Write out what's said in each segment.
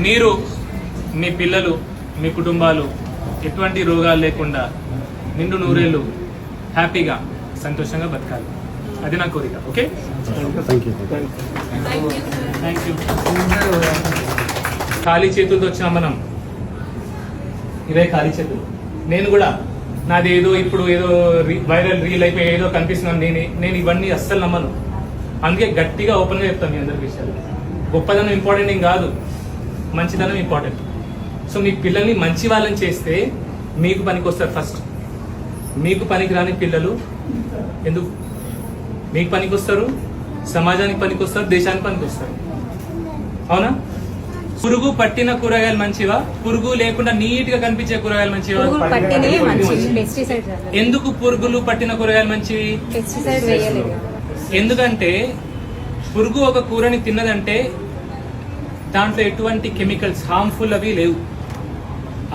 మీరు మీ పిల్లలు మీ కుటుంబాలు ఎటువంటి రోగాలు లేకుండా నిండు నూరేళ్ళు హ్యాపీగా సంతోషంగా బతకాలి, అది నా కోరిక. Okay, thank you. ఖాళీ చేతులతో వచ్చిన మనం ఇవే ఖాళీ చేతులు. నేను కూడా నాది ఏదో ఇప్పుడు ఏదో వైరల్ రీల్ అయిపోయి ఏదో కనిపిస్తున్నాను, నేను ఇవన్నీ అస్సలు నమ్మను. అందుకే గట్టిగా ఓపెన్గా చెప్తాను మీ అందరి విషయాలు. గొప్పదనం ఇంపార్టెంట్ ఏం కాదు, మంచిదనం ఇంపార్టెంట్. సో మీ పిల్లల్ని మంచి వాళ్ళని చేస్తే మీకు పనికి వస్తారు. ఫస్ట్ మీకు పనికి రాని పిల్లలు ఎందుకు మీకు పనికి వస్తారు? సమాజానికి పనికి వస్తారు, దేశానికి పనికి వస్తారు. అవునా? పురుగు పట్టిన కూరగాయలు మంచివా, పురుగు లేకుండా నీట్ గా కనిపించే కూరగాయలు మంచివా? ఎందుకు పురుగులు పట్టిన కూరగాయలు మంచివి? ఎందుకంటే పురుగు ఒక కూరని తిన్నదంటే దాంట్లో ఎటువంటి కెమికల్స్ హార్మ్ఫుల్ అవి లేవు.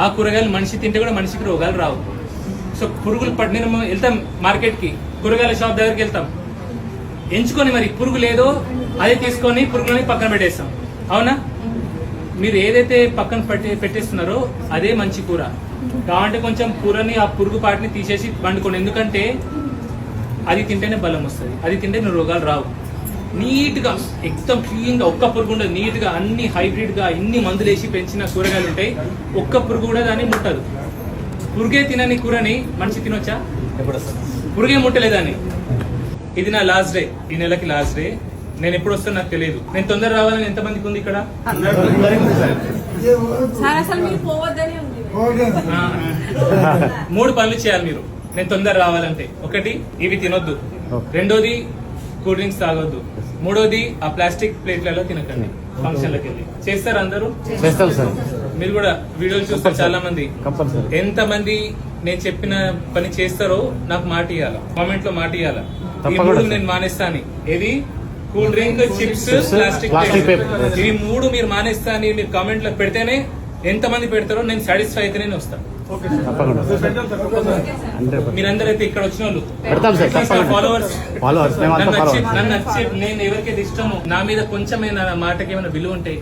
ఆ కూరగాయలు మనిషి తింటే కూడా మనిషికి రోగాలు రావు. సో పురుగులు పట్టిన వెళ్తాం మార్కెట్కి, కూరగాయల షాప్ దగ్గరికి వెళ్తాం, ఎంచుకొని మరి పురుగు లేదో అదే తీసుకొని పురుగులని పక్కన పెట్టేస్తాం. అవునా? మీరు ఏదైతే పక్కన పెట్టేస్తున్నారో అదే మంచి కూర. కావాలంటే కొంచెం కూరని ఆ పురుగు పాటిని తీసేసి వండుకోండి. ఎందుకంటే అది తింటేనే బలం వస్తుంది, అది తింటే రోగాలు రావు. నీట్ గా ఎక్దమ్ క్లీన్ గా, ఒక్క పురుగు ఉండదు. నీట్ గా అన్ని హైబ్రిడ్ గా ఇన్ని మందులు వేసి పెంచిన కూరగాయలు ఉంటాయి, ఒక్క పురుగు కూడా దాన్ని ముట్టదు. పురుగే తినని కూరని మనిషి తినొచ్చా? పురుగే ముట్టలేదని. ఇది నా లాస్ట్ డే, ఈ నెలకి లాస్ట్ డే. నేను ఎప్పుడు వస్తాను నాకు తెలియదు. నేను తొందర రావాలని ఎంతమందికి ఉంది ఇక్కడ? 3 పనులు చేయాలి మీరు నేను తొందర రావాలంటే. ఒకటి, ఇవి తినొద్దు. రెండోది, కూల్ డ్రింక్స్ తాగొద్దు. మూడోది, ఆ ప్లాస్టిక్ ప్లేట్లలో తినకండి. ఫంక్షన్లకు వెళ్ళి చేస్తారు అందరూ? చేస్తాం సార్. మీరు కూడా వీడియోలు చూస్తారు చాలా మంది. ఎంత మంది నేను చెప్పిన పని చేస్తారో నాకు మాట ఇవ్వాలా, కామెంట్ లో మాట ఇవ్వాలా. ఈ 3 నేను మానేస్తాను. ఏది? Cool drink, chips, plastic paper. ఇవి 3 మీరు మానేస్తా అని మీరు కామెంట్ లో పెడితేనే, ఎంత మంది పెడతారో నేను సాటిస్ఫై అయితే నేను వస్తాను. మీరందరూ అయితే ఇక్కడ వచ్చిన వాళ్ళు ఫాలోవర్స్, నన్ను నచ్చి నేను ఎవరికైతే ఇష్టమో, నా మీద కొంచెమైనా మాటకి ఏమైనా విలువ ఉంటాయి,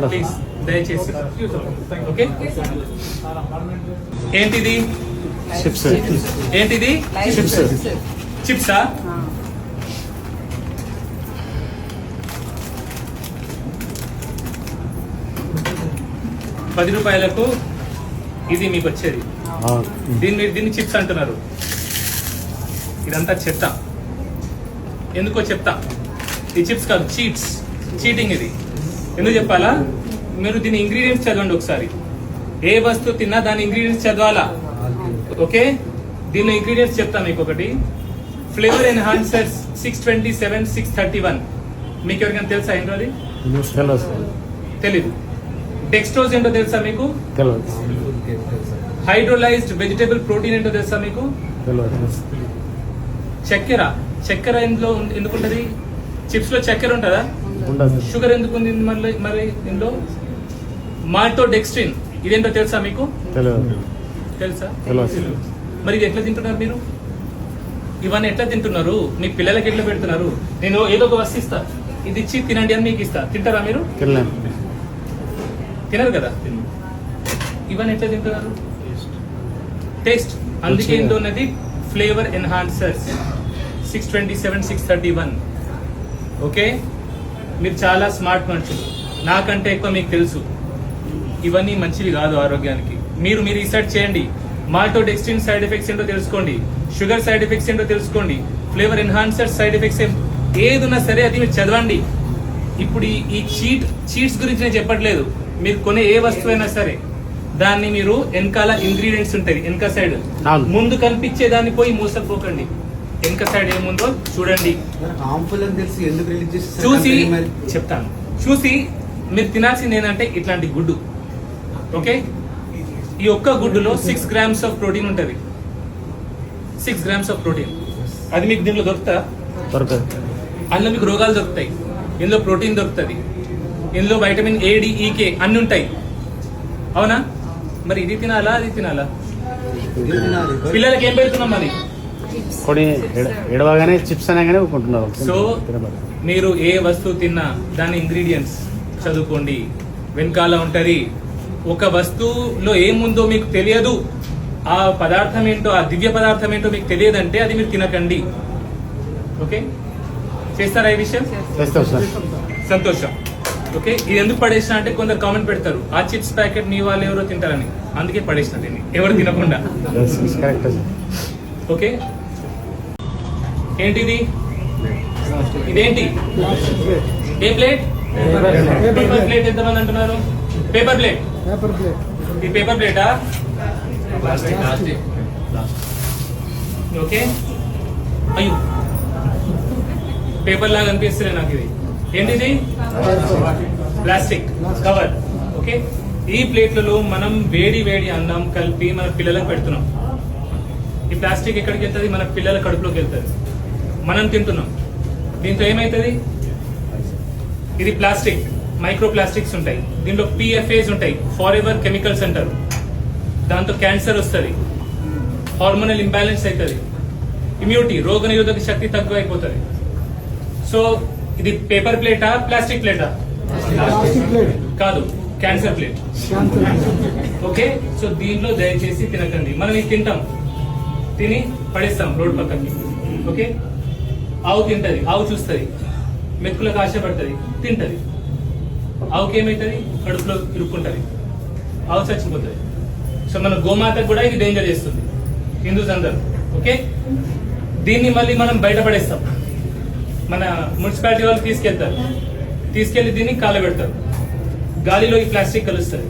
ప్లీజ్ దయచేసి. ఓకే, ఏంటిది? ఏంటిది? చిప్సా? ₹10 ఇది మీకు వచ్చేది. దీన్ని చిప్స్ అంటున్నారు. ఇదంతా చెత్త. ఎందుకో చెప్తా. ఈ చిప్స్ కాదు, చీటింగ్ ఇది. ఎందుకు చెప్పాలా? మీరు దీని ఇంగ్రీడియంట్స్ చదవండి ఒకసారి. ఏ వస్తువు తిన్నా దాని ఇంగ్రీడియంట్స్ చదవాలా. ఓకే, దీని ఇంగ్రీడియంట్స్ చెప్తా మీకు. ఒకటి, ఫ్లేవర్ ఎన్హాన్సర్స్ 627, 631. మీకు ఎవరికైనా తెలుసా ఏంటో అది? తెలీదు. డెక్స్ట్రోజ్ ఏంటో తెలుసా మీకు? హైడ్రోలైజ్డ్ వెజిటబుల్ ప్రోటీన్ ఏంటో తెలుసా మీకు? చక్కెర ఇందులో ఎందుకుంటది? చిప్స్ లో చక్కెర ఉంటుందా? షుగర్ ఎందుకు ఉంది మరి ఇందులో? మాల్టోడెక్స్ట్రిన్ ఇదేంటో తెలుసా మీకు? తెలుసా? మరి ఇది ఎట్లా తింటున్నారు మీరు? ఇవన్నీ ఎట్లా తింటున్నారు? మీ పిల్లలకి ఎట్లా పెడుతున్నారు? నేను ఏదో ఒక వస్తు ఇస్తా, ఇది ఇచ్చి తినండి అని మీకు ఇస్తా. తింటారా మీరు? తినరు కదా. ఇవన్నీ ఎట్లా తింటున్నారు? టేస్ట్. అందుకే ఇందులో ఉన్నది ఫ్లేవర్ ఎన్హాన్సర్స్ 627, 631. ఓకే, మీరు చాలా స్మార్ట్ మనుషులు, నాకంటే ఎక్కువ మీకు తెలుసు. ఇవన్నీ మంచివి కాదు ఆరోగ్యానికి. మీరు రీసెర్చ్ చేయండి. మాల్టోడెక్స్ట్రిన్ సైడ్ ఎఫెక్ట్స్ ఏంటో తెలుసుకోండి, షుగర్ సైడ్ ఎఫెక్ట్స్ ఏంటో తెలుసుకోండి, ఫ్లేవర్ ఎన్హాన్సర్స్ సైడ్ ఎఫెక్ట్స్ ఏదున్నా సరే అది మీరు చదవండి. ఇప్పుడు ఈ చీట్స్ గురించి నేను చెప్పట్లేదు. మీరు కొనే ఏ వస్తువు అయినా సరే దాన్ని మీరు వెనకాల ఇంగ్రీడియంట్స్ ఉంటాయి, వెనక సైడ్. ముందు కనిపించే దాన్ని పోయి మోసపోకండి. వెనక సైడ్ ఏముందో చూడండి, చూసి చెప్తాను. చూసి మీరు తినాల్సింది ఏంటంటే ఇట్లాంటి గుడ్డు. ఓకే, ఈ ఒక్క గుడ్డులో 6 grams ఆఫ్ ప్రోటీన్ ఉంటుంది. 6 grams ఆఫ్ ప్రోటీన్. అది మీకు దీంట్లో దొరుకుతా? అందులో మీకు రోగాలు దొరుకుతాయి. ఇందులో ప్రోటీన్ దొరుకుతుంది, ఇందులో vitamin A, D, E, K అన్ని ఉంటాయి. అవునా? మరి ఇది తినాలా అది తినాలా? పిల్లలకి ఏం పెడుతున్నాం మరి? కొన్ని ఎడవగానే చిప్స్ అనగానే ఊరుకుంటున్నారు. సో మీరు ఏ వస్తువు తిన్నా దాని ఇంగ్రీడియంట్స్ చదువుకోండి. వెనకాల ఉంటది. ఒక వస్తువులో ఏముందో మీకు తెలియదు, ఆ పదార్థం ఏంటో, ఆ దివ్య పదార్థం ఏంటో మీకు తెలియదంటే అది మీరు తినకండి. ఓకే, చేస్తారా ఈ విషయం? సంతోషం. ఓకే, ఇది ఎందుకు పడేసిన అంటే కొందరు కామెంట్ పెడతారు, ఆ చిప్స్ ప్యాకెట్ మీ వాళ్ళు ఎవరో తింటారని, అందుకే పడేసిన దీన్ని ఎవరు తినకుండా. ఓకే, ఏంటిది? ఇదేంటి? ఏ ప్లేట్? Paper plate. ఎంతమంది అంటున్నారు పేపర్ ప్లేట్? ఈ పేపర్ ప్లేటా? ఓకే, అయ్యో పేపర్ లాగా అనిపిస్తుంది నాకు. ఇది ఏంటిది? Plastic cover. ఓకే, ఈ ప్లేట్లలో మనం వేడి వేడి అన్నం కలిపి మన పిల్లలకు పెడుతున్నాం. ఈ ప్లాస్టిక్ ఎక్కడికి వెళ్తుంది? మన పిల్లల కడుపులోకి వెళ్తుంది. మనం తింటున్నాం. దీంతో ఏమైతుంది? ఇది ప్లాస్టిక్, మైక్రో ప్లాస్టిక్స్ ఉంటాయి. దీంట్లో PFAs ఉంటాయి, ఫార్ ఎవర్ కెమికల్స్ అంటారు. దాంతో క్యాన్సర్ వస్తుంది, హార్మోనల్ ఇంబ్యాలెన్స్ అవుతుంది, ఇమ్యూనిటీ రోగ నిరోధక శక్తి తక్కువ అయిపోతుంది. సో ఇది పేపర్ ప్లేటా ప్లాస్టిక్ ప్లేటా? కాదు, క్యాన్సర్ ప్లేట్. ఓకే, సో దీంట్లో దయచేసి తినకండి. మనం ఇది తింటాం, తిని పడేస్తాం రోడ్ పక్కకి. ఓకే, ఆవు తింటది, ఆవు చూస్తుంది, మెతుకులకు ఆశపడుతుంది, తింటది. ఆవుకి ఏమవుతుంది? కడుపులో ఇరుక్కుంటది, ఆవు చచ్చిపోతుంది. సో మన గోమాతకు కూడా ఇది డేంజర్ చేస్తుంది, హిందూస్ అందరూ. ఓకే, దీన్ని మళ్ళీ మనం బయటపడేస్తాం. మన మున్సిపాలిటీ వాళ్ళు తీసుకెళ్తారు, తీసుకెళ్లి దీన్ని కాలబెడతారు. గాలిలో ఈ ప్లాస్టిక్ కలుస్తుంది,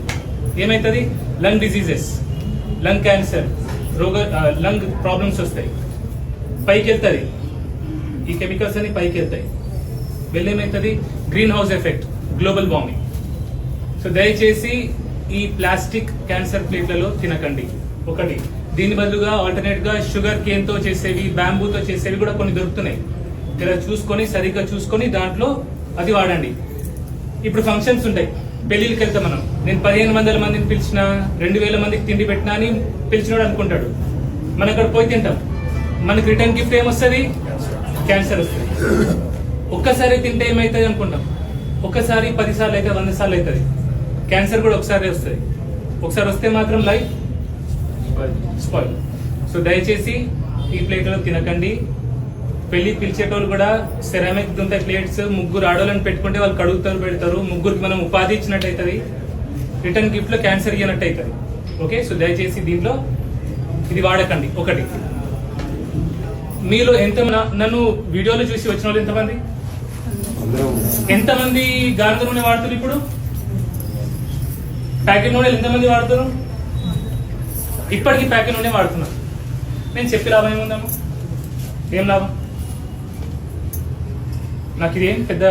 ఏమైతుంది? Lung diseases, lung cancer, lung problems వస్తాయి. పైకి వెళ్తుంది, ఈ కెమికల్స్ అన్ని పైకి వెళ్తాయి. వెళ్ళి ఏమవుతుంది? Green house effect, global warming. So దయచేసి ఈ ప్లాస్టిక్ క్యాన్సర్ ప్లేట్లలో తినకండి. ఒకటి, దీని బదులుగా ఆల్టర్నేట్ గా షుగర్ కేన్ తో చేసేవి, బ్యాంబూతో చేసేవి కూడా కొన్ని దొరుకుతున్నాయి. ఇలా చూసుకొని సరిగ్గా చూసుకొని దాంట్లో అది వాడండి. ఇప్పుడు ఫంక్షన్స్ ఉంటాయి, పెళ్లికి వెళ్తాం మనం. నేను 1500 మందిని పిలిచిన, 2000 మందికి తిండి పెట్టినా అని పిలిచినోడు అనుకుంటాడు. మనం అక్కడ పోయి తింటాం, మనకి రిటర్న్ గిఫ్ట్ ఏమొస్తుంది? క్యాన్సర్ వస్తుంది. ఒక్కసారి తింటే ఏమవుతుంది అనుకుంటాం, ఒక్కసారి 10 సార్లు అయితే 100 సార్లు అవుతుంది. క్యాన్సర్ కూడా ఒకసారి వస్తుంది. ఒకసారి వస్తే మాత్రం లైఫ్ స్పాయిల్. సో దయచేసి ఈ ప్లేట్లలో తినకండి. పెళ్లి పిలిచేటోళ్ళు కూడా సెరామిక్ ఉంటాయి ప్లేట్స్, ముగ్గురు ఆడోళ్ళని పెట్టుకుంటే వాళ్ళు కడుగుతారు, పెడతారు. ముగ్గురికి మనం ఉపాధి ఇచ్చినట్టు అవుతుంది, రిటర్న్ గిఫ్ట్ లో క్యాన్సర్ ఇవ్వనట్టు అవుతుంది. ఓకే, సో దయచేసి దీంట్లో ఇది వాడకండి. ఒకటి, మీలో నన్ను వీడియోలో చూసి వచ్చిన వాళ్ళు ఎంతమంది గానుగ నూనె వాడుతారు? ఇప్పుడు ప్యాకెట్ నూనెలు ఎంతమంది వాడుతారు? ఇప్పటికీ ప్యాకెట్ నూనె వాడుతున్నారు. నేను చెప్పి లాభం ఏముందమ్మా? ఏం లాభం? నాకు ఇదేం పెద్ద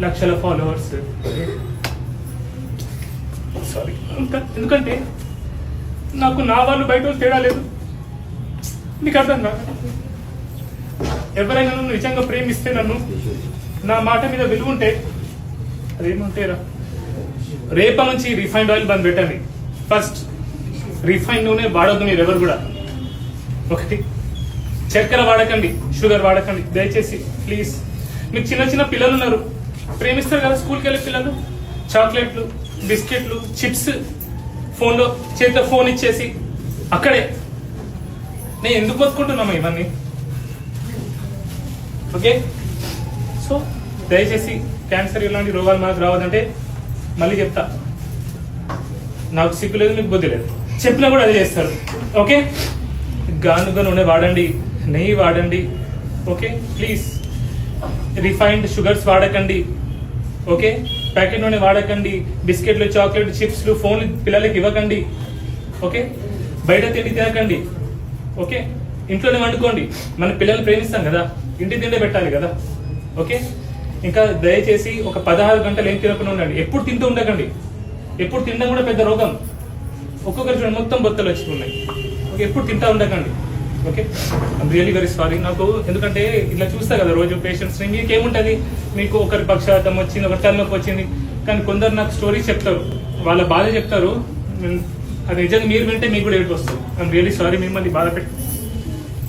లక్షల ఫాలోవర్స్, సారీ, ఎందుకంటే నాకు నా వాళ్ళు బయట తేడా లేదు. నీకు అర్థం కాదు. ఎవరైనా నన్ను నిజంగా ప్రేమిస్తే, నన్ను నా మాట మీద విలువ ఉంటే, అదేమంటేరా, రేప నుంచి రిఫైన్డ్ ఆయిల్ బంద్ పెట్టండి. ఫస్ట్ రిఫైన్డ్ నూనె వాడొద్దు మీరు ఎవరు కూడా. ఒకటి, చక్కెర వాడకండి, షుగర్ వాడకండి దయచేసి ప్లీజ్. మీకు చిన్న చిన్న పిల్లలు ఉన్నారు, ప్రేమిస్తారు కదా స్కూల్కి వెళ్ళే పిల్లలు, చాక్లెట్లు, బిస్కెట్లు, చిప్స్, ఫోన్లో చేతిలో ఫోన్ ఇచ్చేసి అక్కడే. నేను ఎందుకు బతుకుంటున్నామా ఇవన్నీ? ఓకే, సో దయచేసి క్యాన్సర్ ఇలాంటి రోగాలు మనకు రావద్దంటే మళ్ళీ చెప్తా, నాకు సిగ్గు లేదు, మీకు బుద్ధి లేదు. చెప్పినా కూడా అదే చేస్తారు. ఓకే, గానుగ నూనె వాడండి, నెయ్యి వాడండి. ఓకే, ప్లీజ్ రిఫైన్డ్ షుగర్స్ వాడకండి. ఓకే, ప్యాకెట్ నూనె వాడకండి. బిస్కెట్లు, చాక్లెట్, చిప్స్లు, ఫోన్లు పిల్లలకి ఇవ్వకండి. ఓకే, బయట తిండి తినకండి. ఓకే, ఇంట్లోనే వండుకోండి. మన పిల్లలు ప్రేమిస్తాం కదా, ఇంటి తిండే పెట్టాలి కదా. ఓకే, ఇంకా దయచేసి ఒక 16 గంటలు ఏం తినకుండా ఉండండి. ఎప్పుడు తింటూ ఉండకండి. ఎప్పుడు తినడం కూడా పెద్ద రోగం. ఒక్కొక్కరు చూడండి మొత్తం బొత్తలు వచ్చి ఉన్నాయి. ఓకే, ఎప్పుడు తింటా ఉండకండి. Okay, I'm really very sorry. నాకు ఎందుకంటే ఇట్లా చూస్తా కదా రోజు పేషెంట్స్ ని, మీకేముంటది, మీకు ఒకరి పక్షాతం వచ్చింది, ఒకరి తలనొప్పి వచ్చింది, కానీ కొందరు నాకు స్టోరీస్ చెప్తారు, వాళ్ళ బాధ చెప్తారు. అది నిజంగా మీరు వింటే మీకు కూడా ఏడుపు వస్తుంది. ఐఎమ్ రియలీ సారీ, మిమ్మల్ని బాధ పెట్టి